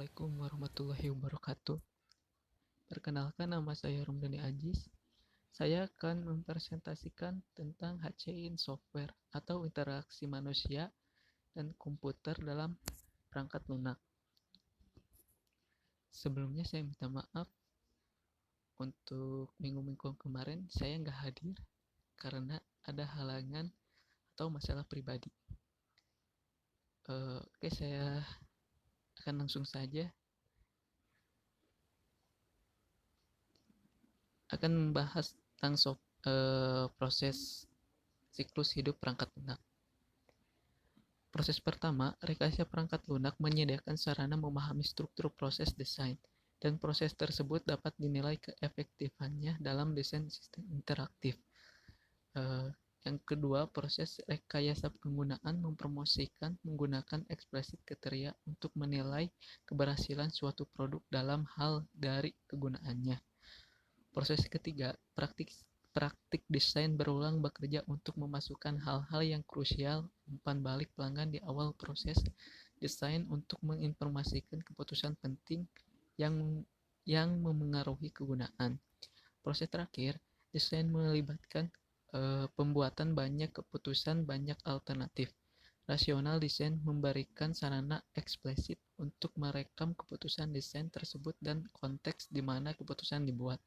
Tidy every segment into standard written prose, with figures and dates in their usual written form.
Assalamualaikum warahmatullahi wabarakatuh. Perkenalkan, nama saya Romdani Ajis. Saya akan mempresentasikan tentang HCI in software atau interaksi manusia dan komputer dalam perangkat lunak. Sebelumnya saya minta maaf untuk minggu-minggu kemarin saya nggak hadir karena ada halangan atau masalah pribadi. Oke, saya akan langsung saja akan membahas tentang proses siklus hidup perangkat lunak. Proses pertama, rekayasa perangkat lunak menyediakan sarana memahami struktur proses desain, dan proses tersebut dapat dinilai keefektifannya dalam desain sistem interaktif. Yang kedua, proses rekayasa penggunaan mempromosikan menggunakan ekspresi kriteria untuk menilai keberhasilan suatu produk dalam hal dari kegunaannya. Proses ketiga, praktik desain berulang bekerja untuk memasukkan hal-hal yang krusial umpan balik pelanggan di awal proses desain untuk menginformasikan keputusan penting yang memengaruhi kegunaan. Proses terakhir, desain melibatkan pembuatan banyak keputusan banyak alternatif. Rasional desain memberikan sarana eksplisit untuk merekam keputusan desain tersebut dan konteks di mana keputusan dibuat.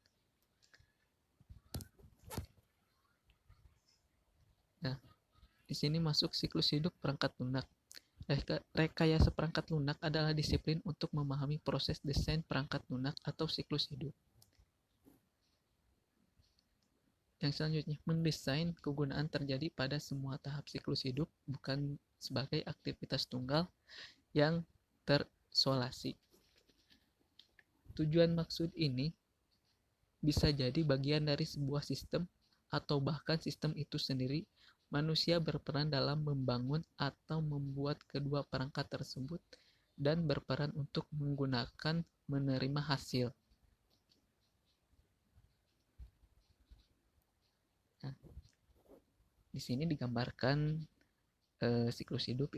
Nah, di sini masuk siklus hidup perangkat lunak. Rekayasa perangkat lunak adalah disiplin untuk memahami proses desain perangkat lunak atau siklus hidup. Yang selanjutnya, mendesain kegunaan terjadi pada semua tahap siklus hidup, bukan sebagai aktivitas tunggal yang terisolasi. Tujuan maksud ini bisa jadi bagian dari sebuah sistem atau bahkan sistem itu sendiri. Manusia berperan dalam membangun atau membuat kedua perangkat tersebut dan berperan untuk menggunakan menerima hasil. Nah, di sini digambarkan siklus hidup.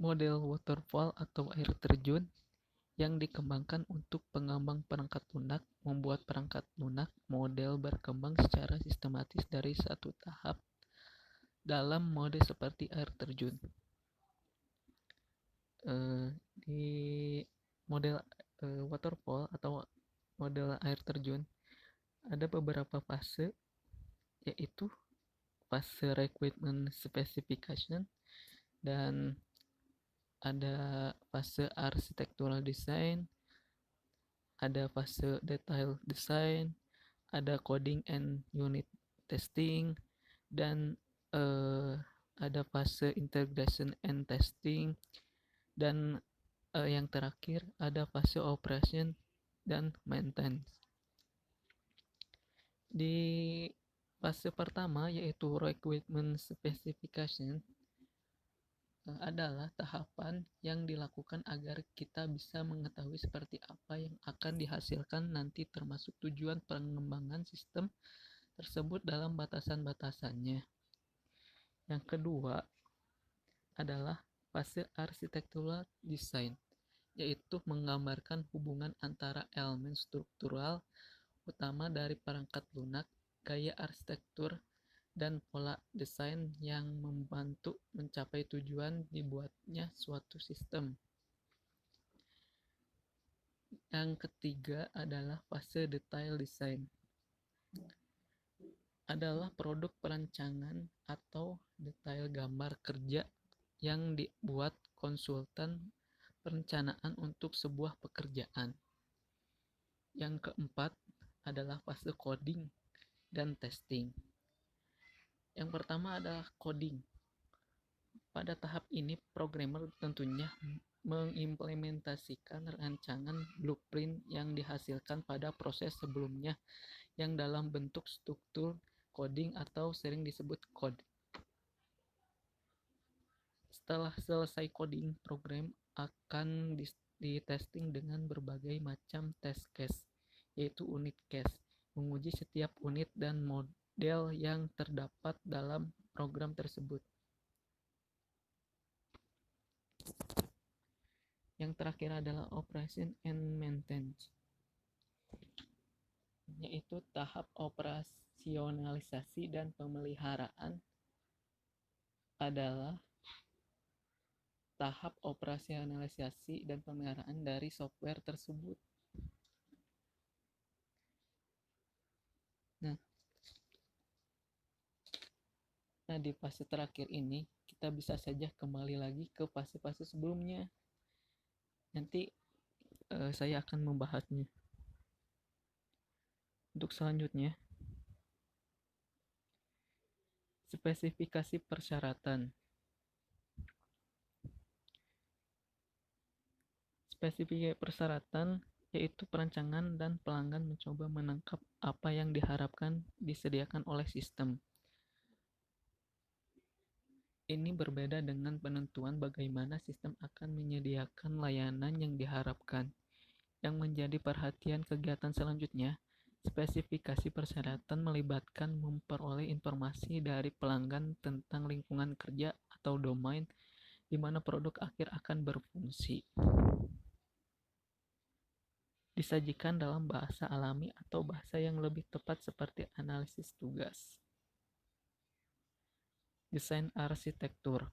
Model waterfall atau air terjun yang dikembangkan untuk pengembang perangkat lunak membuat perangkat lunak model berkembang secara sistematis dari satu tahap dalam mode seperti air terjun. Di model waterfall atau model air terjun ada beberapa fase, yaitu fase requirement specification, dan ada fase architectural design, ada fase detail design, ada coding and unit testing, dan ada fase integration and testing, dan yang terakhir ada fase operation dan maintenance. Di fase pertama, yaitu requirement specification, adalah tahapan yang dilakukan agar kita bisa mengetahui seperti apa yang akan dihasilkan nanti, termasuk tujuan pengembangan sistem tersebut dalam batasan-batasannya. Yang kedua adalah fase architectural design, yaitu menggambarkan hubungan antara elemen struktural utama dari perangkat lunak, gaya arsitektur, dan pola desain yang membantu mencapai tujuan dibuatnya suatu sistem. Yang ketiga adalah fase detail design. Adalah produk perancangan atau detail gambar kerja yang dibuat konsultan perencanaan untuk sebuah pekerjaan. Yang keempat adalah fase coding dan testing. Yang pertama adalah coding. Pada tahap ini, programmer tentunya mengimplementasikan rancangan blueprint yang dihasilkan pada proses sebelumnya yang dalam bentuk struktur coding atau sering disebut code. Setelah selesai coding, program akan di-testing dengan berbagai macam test case, yaitu unit case, menguji setiap unit dan model yang terdapat dalam program tersebut. Yang terakhir adalah operation and maintenance, yaitu tahap operasionalisasi dan pemeliharaan adalah tahap operasionalisasi dan pemeliharaan dari software tersebut. Nah, di fase terakhir ini kita bisa saja kembali lagi ke fase-fase sebelumnya. Nanti saya akan membahasnya. Untuk selanjutnya, spesifikasi persyaratan. Spesifikasi persyaratan yaitu perancangan dan pelanggan mencoba menangkap apa yang diharapkan disediakan oleh sistem. Ini berbeda dengan penentuan bagaimana sistem akan menyediakan layanan yang diharapkan. Yang menjadi perhatian kegiatan selanjutnya, spesifikasi persyaratan melibatkan memperoleh informasi dari pelanggan tentang lingkungan kerja atau domain di mana produk akhir akan berfungsi. Disajikan dalam bahasa alami atau bahasa yang lebih tepat seperti analisis tugas. Desain arsitektur.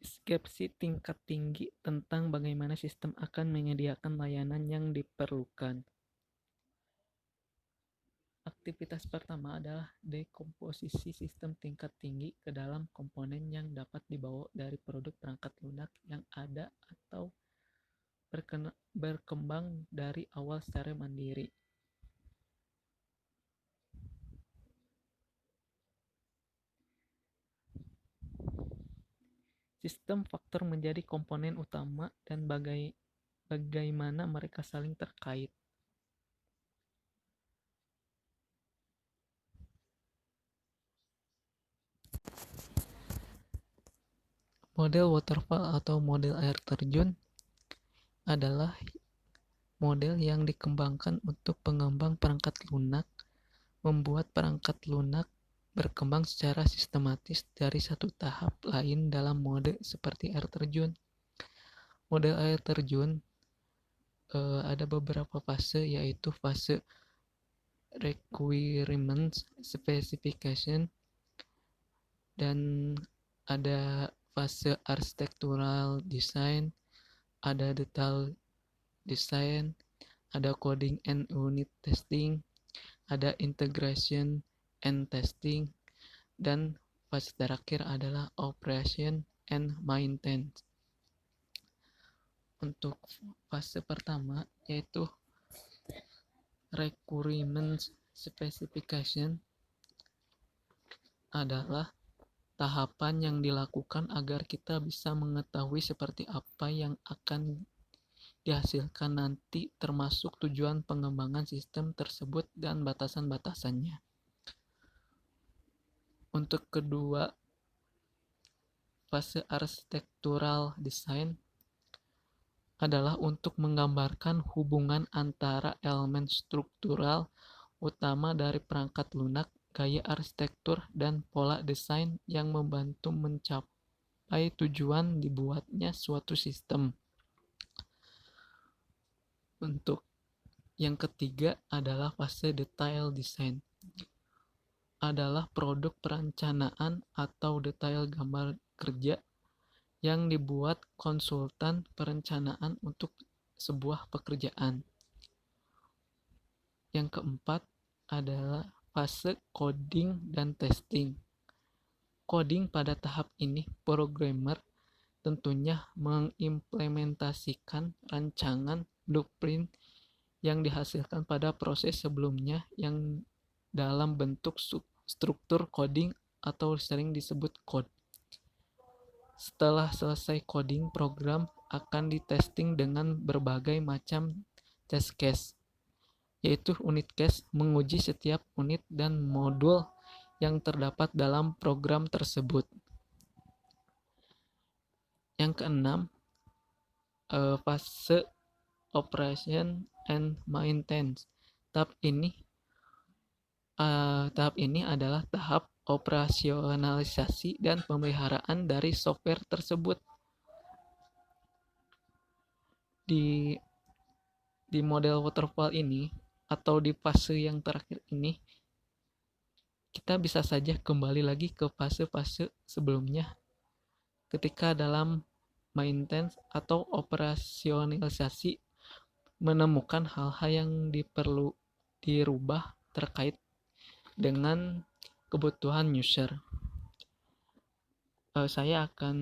Deskripsi tingkat tinggi tentang bagaimana sistem akan menyediakan layanan yang diperlukan. Aktivitas pertama adalah dekomposisi sistem tingkat tinggi ke dalam komponen yang dapat dibawa dari produk perangkat lunak yang ada atau berkembang dari awal secara mandiri. Sistem faktor menjadi komponen utama dan bagaimana mereka saling terkait. Model waterfall atau model air terjun adalah model yang dikembangkan untuk pengembang perangkat lunak membuat perangkat lunak berkembang secara sistematis dari satu tahap lain dalam mode seperti air terjun. Model air terjun ada beberapa fase, yaitu fase requirements specification, dan ada fase architectural design, ada detail design, ada coding and unit testing, ada integration and testing, dan fase terakhir adalah operation and maintenance. Untuk fase pertama yaitu requirements specification adalah tahapan yang dilakukan agar kita bisa mengetahui seperti apa yang akan dihasilkan nanti, termasuk tujuan pengembangan sistem tersebut dan batasan-batasannya. Untuk kedua, fase architectural design adalah untuk menggambarkan hubungan antara elemen struktural utama dari perangkat lunak, gaya arsitektur, dan pola desain yang membantu mencapai tujuan dibuatnya suatu sistem. Untuk yang ketiga adalah fase detail design. Adalah produk perencanaan atau detail gambar kerja yang dibuat konsultan perencanaan untuk sebuah pekerjaan. Yang keempat adalah fase coding dan testing. Coding pada tahap ini, programmer tentunya mengimplementasikan rancangan blueprint yang dihasilkan pada proses sebelumnya yang dalam bentuk struktur coding atau sering disebut code. Setelah selesai coding, program akan ditesting dengan berbagai macam test case, yaitu unit case menguji setiap unit dan modul yang terdapat dalam program tersebut. Yang keenam, fase operation and maintenance. Tahap ini adalah tahap operasionalisasi dan pemeliharaan dari software tersebut. Di model waterfall ini atau di fase yang terakhir ini, kita bisa saja kembali lagi ke fase-fase sebelumnya ketika dalam maintenance atau operasionalisasi menemukan hal-hal yang perlu dirubah terkait dengan kebutuhan user. Saya akan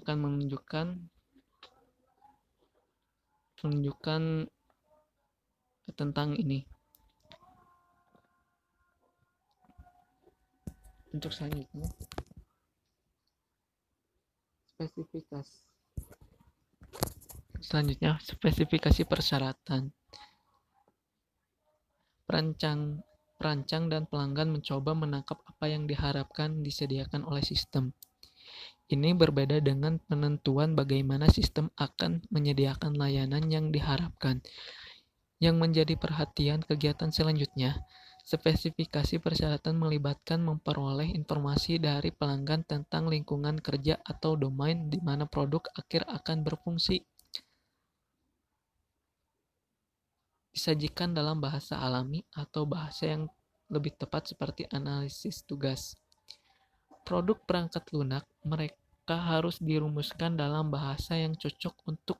menunjukkan tentang ini. Untuk selanjutnya, spesifikasi persyaratan. Perancang dan pelanggan mencoba menangkap apa yang diharapkan disediakan oleh sistem. Ini berbeda dengan penentuan bagaimana sistem akan menyediakan layanan yang diharapkan. Yang menjadi perhatian kegiatan selanjutnya, spesifikasi persyaratan melibatkan memperoleh informasi dari pelanggan tentang lingkungan kerja atau domain di mana produk akhir akan berfungsi. Disajikan dalam bahasa alami atau bahasa yang lebih tepat seperti analisis tugas. Produk perangkat lunak mereka harus dirumuskan dalam bahasa yang cocok untuk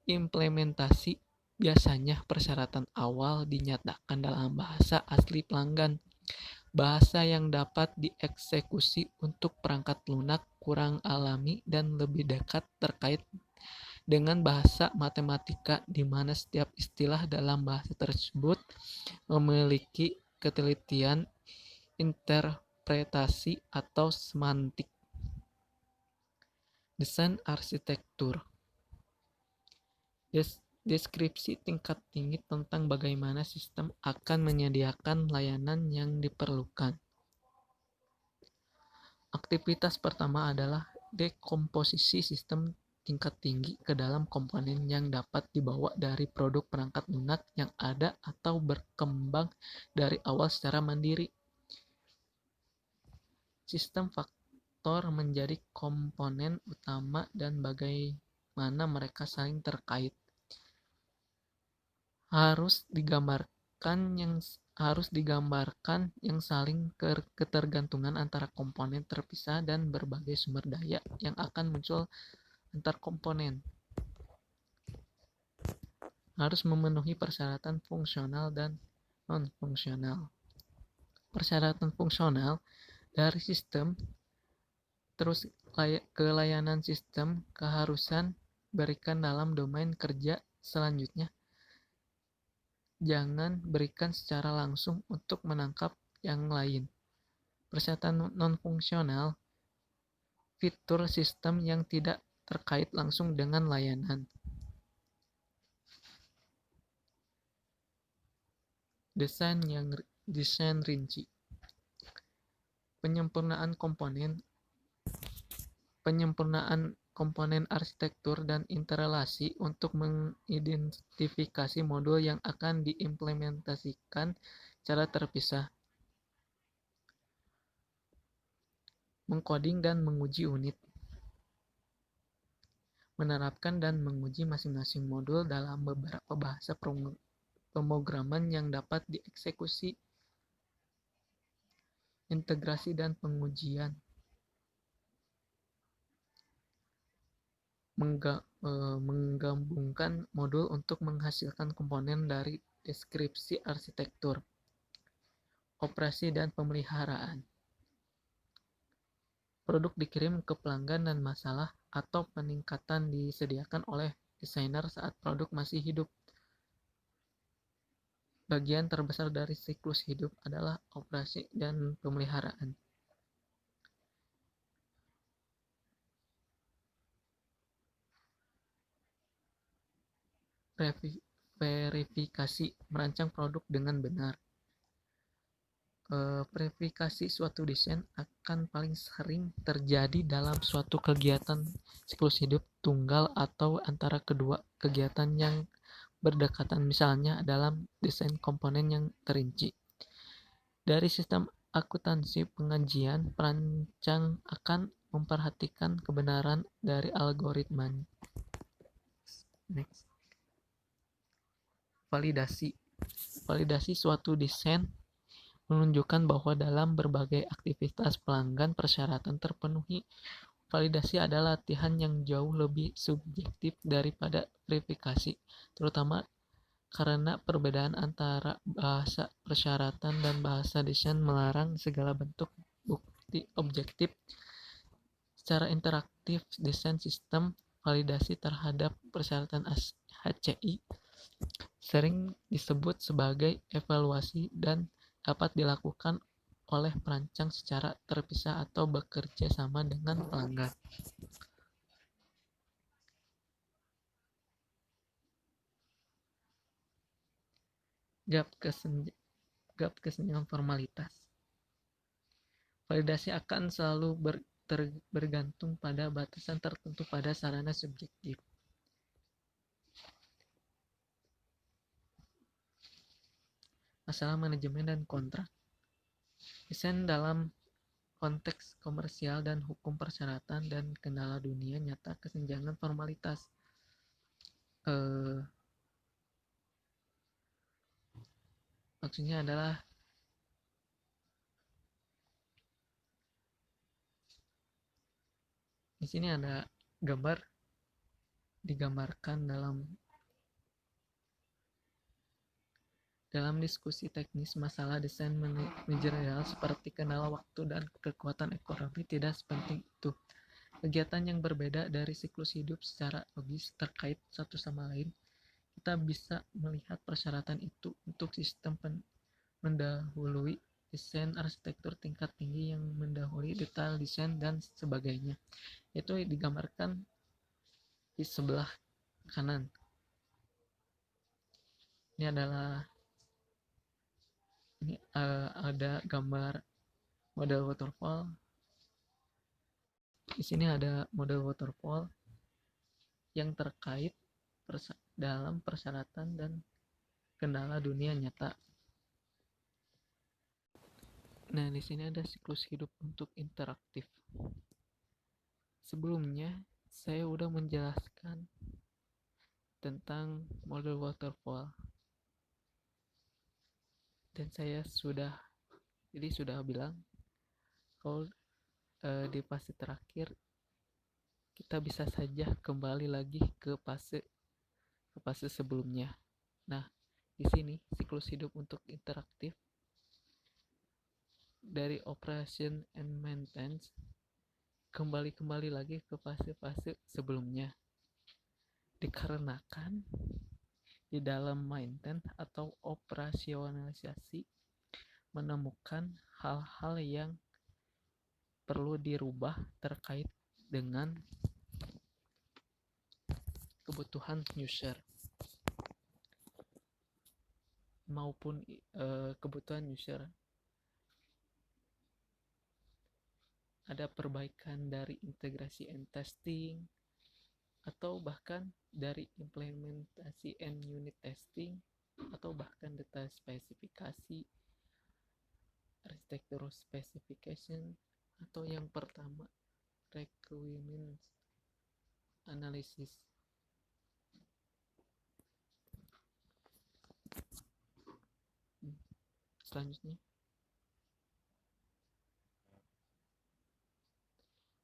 implementasi. Biasanya persyaratan awal dinyatakan dalam bahasa asli pelanggan. Bahasa yang dapat dieksekusi untuk perangkat lunak kurang alami dan lebih dekat terkait dengan bahasa matematika, di mana setiap istilah dalam bahasa tersebut memiliki ketelitian interpretasi atau semantik. Desain arsitektur. Deskripsi tingkat tinggi tentang bagaimana sistem akan menyediakan layanan yang diperlukan. Aktivitas pertama adalah dekomposisi sistem tingkat tinggi ke dalam komponen yang dapat dibawa dari produk perangkat lunak yang ada atau berkembang dari awal secara mandiri. Sistem faktor menjadi komponen utama dan bagaimana mereka saling terkait. Harus digambarkan yang saling ketergantungan antara komponen terpisah dan berbagai sumber daya yang akan muncul antar komponen. Harus memenuhi persyaratan fungsional dan non-fungsional. Persyaratan fungsional dari sistem, terus ke layanan sistem, keharusan berikan dalam domain kerja selanjutnya. Jangan berikan secara langsung untuk menangkap yang lain. Persyaratan non-fungsional, fitur sistem yang tidak terkait langsung dengan layanan. Desain rinci. Penyempurnaan komponen arsitektur dan interrelasi untuk mengidentifikasi modul yang akan diimplementasikan secara terpisah. Mengkoding dan menguji unit. Menerapkan dan menguji masing-masing modul dalam beberapa bahasa pemrograman yang dapat dieksekusi. Integrasi dan pengujian. Menggabungkan modul untuk menghasilkan komponen dari deskripsi arsitektur. Operasi dan pemeliharaan. Produk dikirim ke pelanggan dan masalah atau peningkatan disediakan oleh desainer saat produk masih hidup. Bagian terbesar dari siklus hidup adalah operasi dan pemeliharaan. Verifikasi, merancang produk dengan benar. Verifikasi suatu desain akan paling sering terjadi dalam suatu kegiatan siklus hidup tunggal atau antara kedua kegiatan yang berdekatan, misalnya dalam desain komponen yang terinci. Dari sistem akuntansi pengajian, perancang akan memperhatikan kebenaran dari algoritma. Next. Validasi. Validasi suatu desain menunjukkan bahwa dalam berbagai aktivitas pelanggan persyaratan terpenuhi. Validasi adalah latihan yang jauh lebih subjektif daripada verifikasi, terutama karena perbedaan antara bahasa persyaratan dan bahasa desain melarang segala bentuk bukti objektif. Secara interaktif, desain sistem validasi terhadap persyaratan HCI sering disebut sebagai evaluasi dan dapat dilakukan oleh perancang secara terpisah atau bekerja sama dengan pelanggan. Gap kesenjangan formalitas. Validasi akan selalu bergantung pada batasan tertentu pada sarana subjektif. Masalah manajemen dan kontrak. Desain dalam konteks komersial dan hukum persyaratan dan kendala dunia nyata kesenjangan formalitas. Maksudnya adalah di sini ada gambar digambarkan dalam diskusi teknis masalah desain manajerial seperti kendala waktu dan kekuatan ekonomi tidak sepenting itu. Kegiatan yang berbeda dari siklus hidup secara logis terkait satu sama lain. Kita bisa melihat persyaratan itu untuk sistem mendahului desain arsitektur tingkat tinggi yang mendahului detail desain dan sebagainya. Itu digambarkan di sebelah kanan. Ini ada gambar model waterfall. Di sini ada model waterfall yang terkait dalam persyaratan dan kendala dunia nyata. Nah, di sini ada siklus hidup untuk interaktif. Sebelumnya, saya udah menjelaskan tentang model waterfall. Dan saya sudah bilang kalau di fase terakhir kita bisa saja kembali lagi ke fase sebelumnya. Nah, di sini siklus hidup untuk interaktif dari operation and maintenance kembali lagi ke fase sebelumnya. Dikarenakan di dalam maintenance atau operasionalisasi menemukan hal-hal yang perlu dirubah terkait dengan kebutuhan user maupun kebutuhan user. Ada perbaikan dari integrasi and testing atau bahkan dari implementasi and unit testing atau bahkan detail spesifikasi, architecture specification, atau yang pertama requirements analysis. Selanjutnya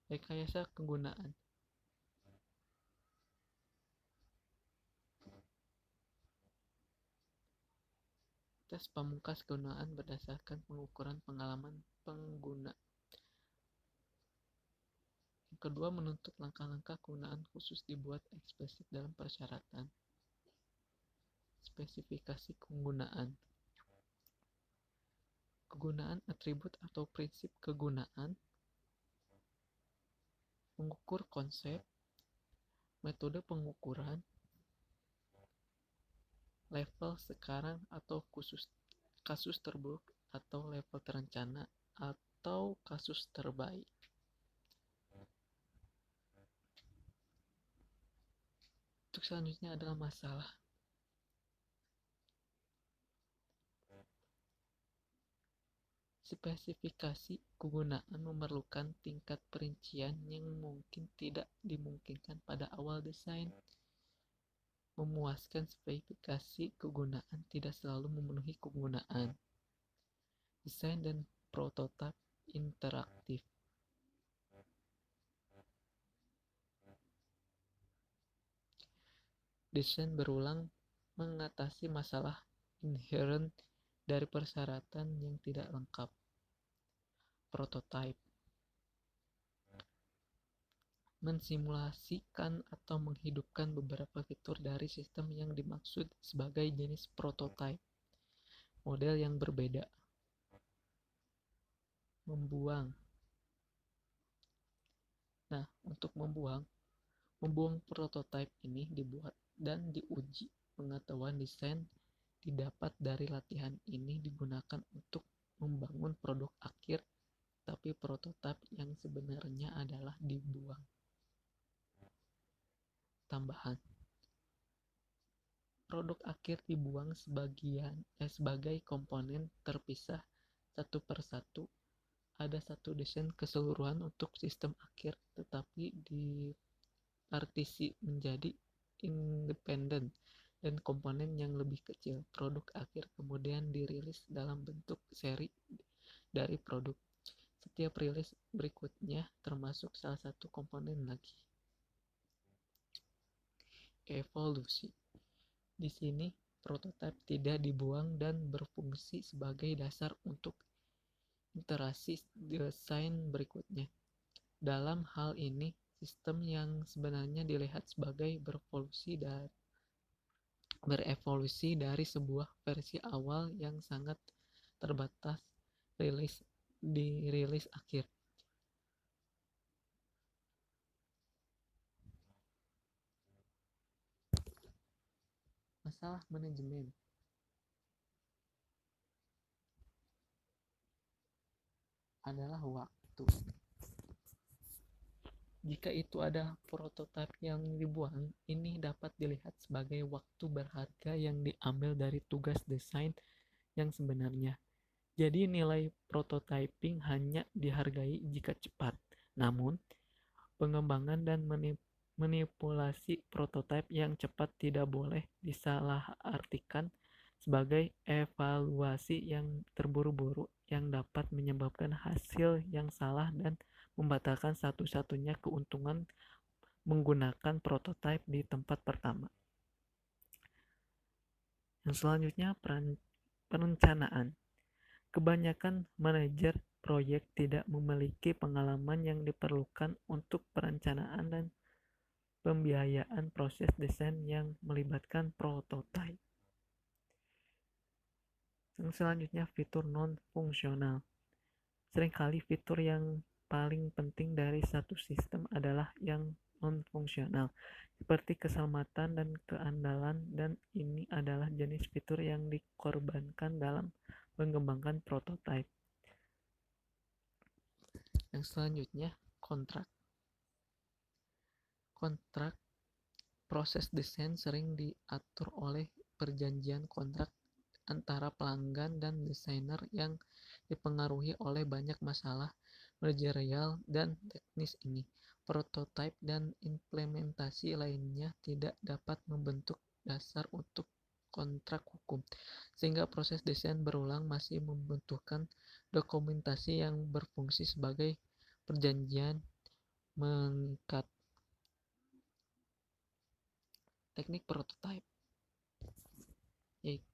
rekayasa kegunaan. Tes pamungkas kegunaan berdasarkan pengukuran pengalaman pengguna. Yang kedua, menuntut langkah-langkah kegunaan khusus dibuat eksplisit dalam persyaratan. Spesifikasi kegunaan. Kegunaan atribut atau prinsip kegunaan. Mengukur konsep, metode pengukuran, level sekarang atau kasus terburuk atau level terencana atau kasus terbaik. Untuk selanjutnya adalah masalah. Spesifikasi kegunaan memerlukan tingkat perincian yang mungkin tidak dimungkinkan pada awal desain. Memuaskan spesifikasi kegunaan tidak selalu memenuhi kegunaan. Desain dan prototipe interaktif. Desain berulang mengatasi masalah inherent dari persyaratan yang tidak lengkap. Prototipe mensimulasikan atau menghidupkan beberapa fitur dari sistem yang dimaksud sebagai jenis prototipe. Model yang berbeda. Membuang. Nah, untuk membuang prototipe ini dibuat dan diuji. Pengetahuan desain didapat dari latihan ini digunakan untuk membangun produk akhir, tapi prototipe yang sebenarnya adalah dibuang. Tambahan. Produk akhir dibuang sebagai komponen terpisah satu per satu. Ada satu desain keseluruhan untuk sistem akhir, tetapi dipartisi menjadi independen dan komponen yang lebih kecil. Produk akhir kemudian dirilis dalam bentuk seri dari produk. Setiap rilis berikutnya termasuk salah satu komponen lagi. Evolusi. Di sini, prototipe tidak dibuang dan berfungsi sebagai dasar untuk iterasi desain berikutnya. Dalam hal ini, sistem yang sebenarnya dilihat sebagai berevolusi dari sebuah versi awal yang sangat terbatas di rilis akhir. Masalah manajemen. Adalah waktu. Jika itu ada prototipe yang dibuang, ini dapat dilihat sebagai waktu berharga yang diambil dari tugas desain yang sebenarnya. Jadi nilai prototyping hanya dihargai jika cepat. Namun, pengembangan dan manipulasi prototipe yang cepat tidak boleh disalahartikan sebagai evaluasi yang terburu-buru yang dapat menyebabkan hasil yang salah dan membatalkan satu-satunya keuntungan menggunakan prototipe di tempat pertama. Yang selanjutnya, perencanaan. Kebanyakan manajer proyek tidak memiliki pengalaman yang diperlukan untuk perencanaan dan pembiayaan proses desain yang melibatkan prototipe. Yang selanjutnya, fitur non-fungsional. Seringkali fitur yang paling penting dari satu sistem adalah yang non-fungsional, seperti keselamatan dan keandalan, dan ini adalah jenis fitur yang dikorbankan dalam mengembangkan prototipe. Yang selanjutnya, kontrak. Kontrak proses desain sering diatur oleh perjanjian kontrak antara pelanggan dan desainer yang dipengaruhi oleh banyak masalah manajerial dan teknis ini. Prototipe dan implementasi lainnya tidak dapat membentuk dasar untuk kontrak hukum, sehingga proses desain berulang masih membutuhkan dokumentasi yang berfungsi sebagai perjanjian mengikat. Teknik prototipe yaitu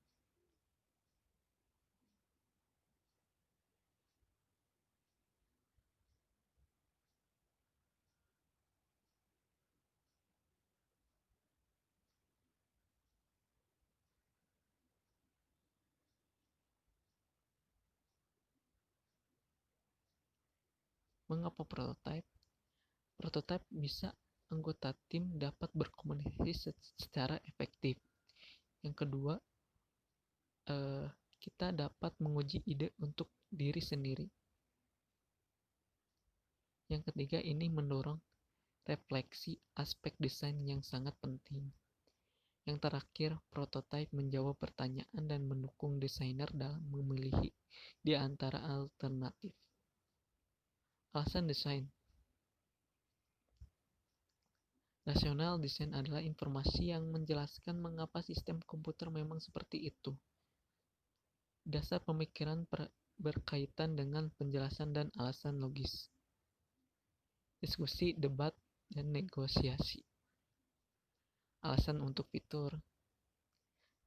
mengapa prototipe? Prototipe bisa anggota tim dapat berkomunikasi secara efektif. Yang kedua, kita dapat menguji ide untuk diri sendiri. Yang ketiga, ini mendorong refleksi aspek desain yang sangat penting. Yang terakhir, prototype menjawab pertanyaan dan mendukung desainer dalam memilih di antara alternatif. Alasan desain. Rasional desain adalah informasi yang menjelaskan mengapa sistem komputer memang seperti itu. Dasar pemikiran berkaitan dengan penjelasan dan alasan logis. Diskusi, debat, dan negosiasi. Alasan untuk fitur.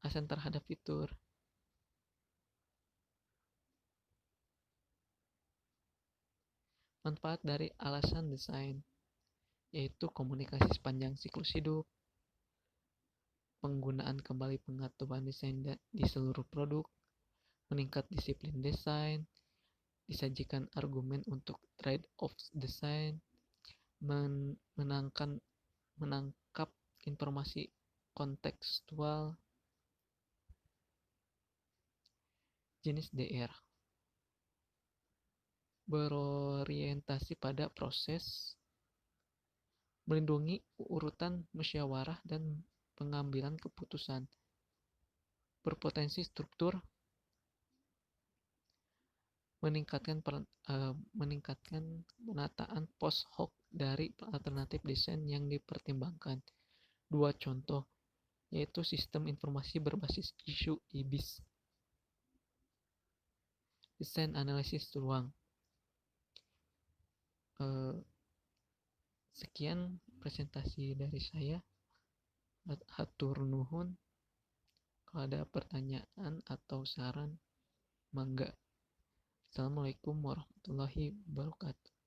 Alasan terhadap fitur. Manfaat dari alasan desain, yaitu komunikasi sepanjang siklus hidup, penggunaan kembali pengetahuan desain di seluruh produk, meningkat disiplin desain, disajikan argumen untuk trade-off desain, menangkap informasi kontekstual. Jenis DR berorientasi pada proses, melindungi urutan musyawarah dan pengambilan keputusan, berpotensi struktur, meningkatkan penataan post hoc dari alternatif desain yang dipertimbangkan. Dua contoh, yaitu sistem informasi berbasis isu IBIS. Desain analisis ruang. Sekian presentasi dari saya. Hatur nuhun. Kalau ada pertanyaan atau saran, mangga. Assalamualaikum warahmatullahi wabarakatuh.